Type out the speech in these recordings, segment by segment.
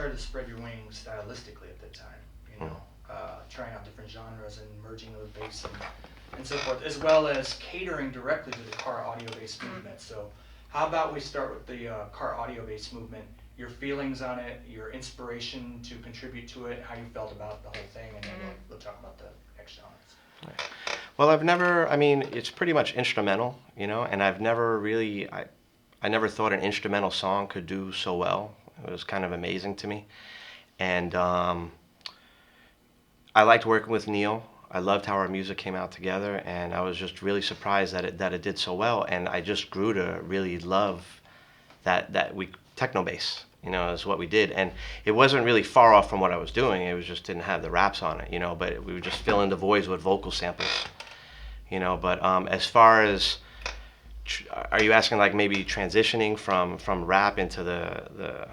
started to spread your wings stylistically at that time, you know, trying out different genres and merging with bass and so forth, as well as catering directly to the car audio-based movement. So how about we start with the car audio-based movement, your feelings on it, your inspiration to contribute to it, how you felt about the whole thing, and then we'll talk about the next genres. Well, I've never, I mean, it's pretty much instrumental, you know, and I've never really, I never thought an instrumental song could do so well. It was kind of amazing to me. And I liked working with Neil. I loved how our music came out together, and I was just really surprised that it did so well. And I just grew to really love that we techno bass, you know, is what we did. And it wasn't really far off from what I was doing. It was just didn't have the raps on it, you know. But we would just fill in the voids with vocal samples, you know. But as far as are you asking like maybe transitioning from rap into the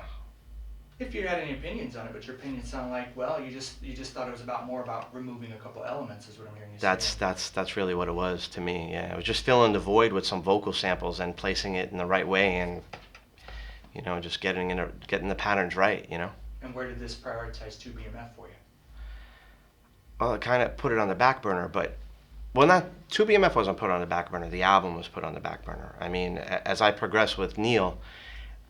If you had any opinions on it, but your opinions sound like, well, you just thought it was about more about removing a couple elements, is what I'm hearing you say. that's really what it was to me. Yeah, it was just filling the void with some vocal samples and placing it in the right way, and you know, just getting the patterns right. You know. And where did this prioritize 2BMF for you? Well, it kind of put it on the back burner, but well, not 2BMF wasn't put on the back burner. The album was put on the back burner. I mean, as I progressed with Neil,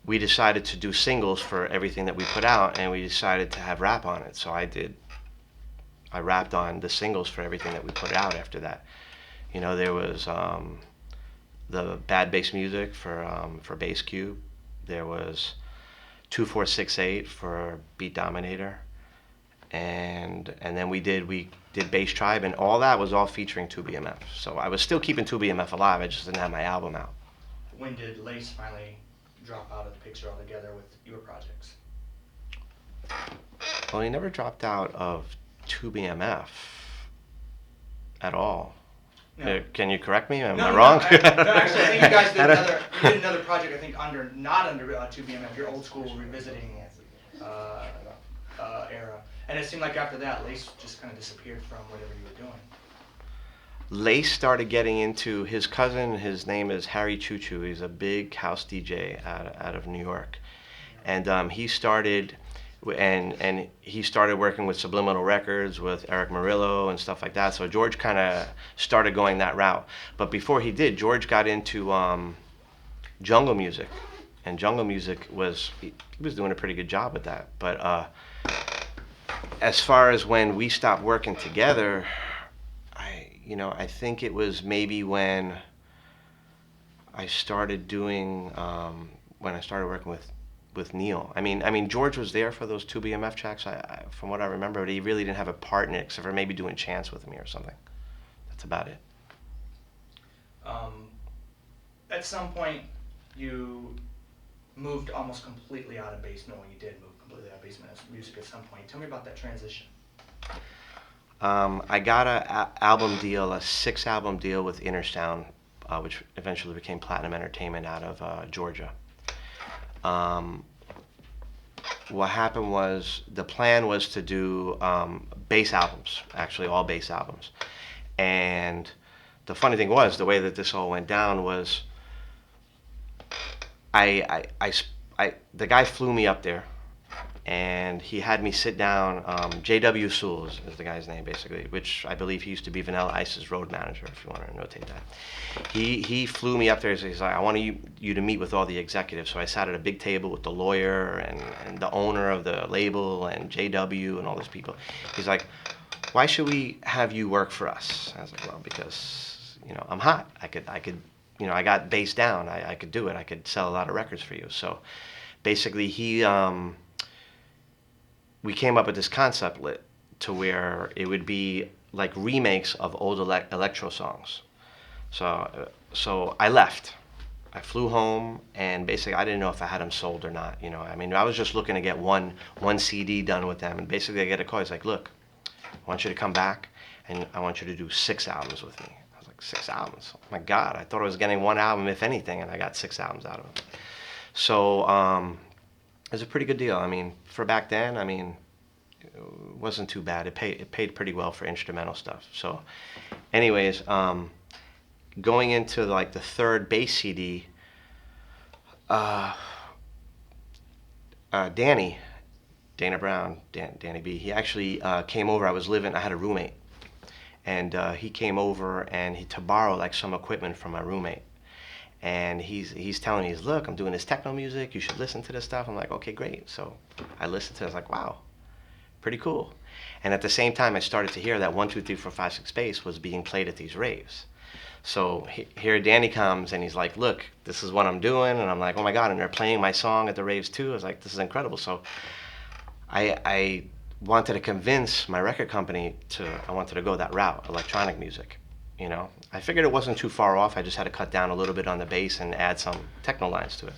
we decided to do singles for everything that we put out, and we decided to have rap on it. So I rapped on the singles for everything that we put out after that. You know, there was the Bad Bass Music for Bass Cube. There was 2468 for Beat Dominator, and then we did Bass Tribe, and all that was all featuring 2BMF. So I was still keeping 2BMF alive. I just didn't have my album out. When did Lace finally drop out of the picture altogether with your projects? Well, he never dropped out of 2BMF at all. No. Can you correct me? Am No, I no, wrong? no, actually, I think you guys did another project. I think not under 2BMF, your old school revisiting era, and it seemed like after that, Lace just kind of disappeared from whatever you were doing. Lace started getting into his cousin. His name is Harry Choo Choo. He's a big house DJ out of New York, and he started. And he started working with Subliminal Records with Eric Murillo and stuff like that. So George kind of started going that route. But before he did, George got into jungle music, and jungle music he was doing a pretty good job with that. But as far as when we stopped working together, I think it was maybe when I started doing when I started working with Neil. I mean, George was there for those 2BMF tracks, from what I remember, but he really didn't have a part in it, except for maybe doing chants with me or something. That's about it. At some point, you moved almost completely out of bass. No, you did move completely out of bass music at some point. Tell me about that transition. I got a 6-album deal with Inner Sound, which eventually became Platinum Entertainment out of Georgia. What happened was the plan was to do bass albums, actually all bass albums. And the funny thing was, the way that this all went down was the guy flew me up there, and he had me sit down. J.W. Sewell is the guy's name, basically, which I believe he used to be Vanilla Ice's road manager, if you want to notate that. He flew me up there. He's like, I want you to meet with all the executives. So I sat at a big table with the lawyer and the owner of the label and J.W. and all those people. He's like, why should we have you work for us? I was like, well, because, I'm hot. I could, I got bass down. I could do it. I could sell a lot of records for you. So basically we came up with this concept to where it would be like remakes of old electro songs. So I left. I flew home, and basically I didn't know if I had them sold or not. I was just looking to get one CD done with them, and basically I get a call. He's like, look, I want you to come back, and I want you to do 6 albums with me. I was like, 6 albums? Oh my God, I thought I was getting 1 album, if anything, and I got 6 albums out of it. So it was a pretty good deal. For back then, it wasn't too bad. It paid pretty well for instrumental stuff. So anyways, going into like the 3rd bass CD, Danny Dana Brown, Danny B. He actually came over. I had a roommate, and he came over to borrow like some equipment from my roommate. And he's telling me, look, I'm doing this techno music. You should listen to this stuff. I'm like, okay, great. So I listened to it. I was like, wow, pretty cool. And at the same time, I started to hear that 1, 2, 3, 4, 5, 6 bass was being played at these raves. So here Danny comes and he's like, look, this is what I'm doing. And I'm like, oh my God. And they're playing my song at the raves too. I was like, this is incredible. So I wanted to convince my record company I wanted to go that route, electronic music. You know, I figured it wasn't too far off. I just had to cut down a little bit on the bass and add some techno lines to it.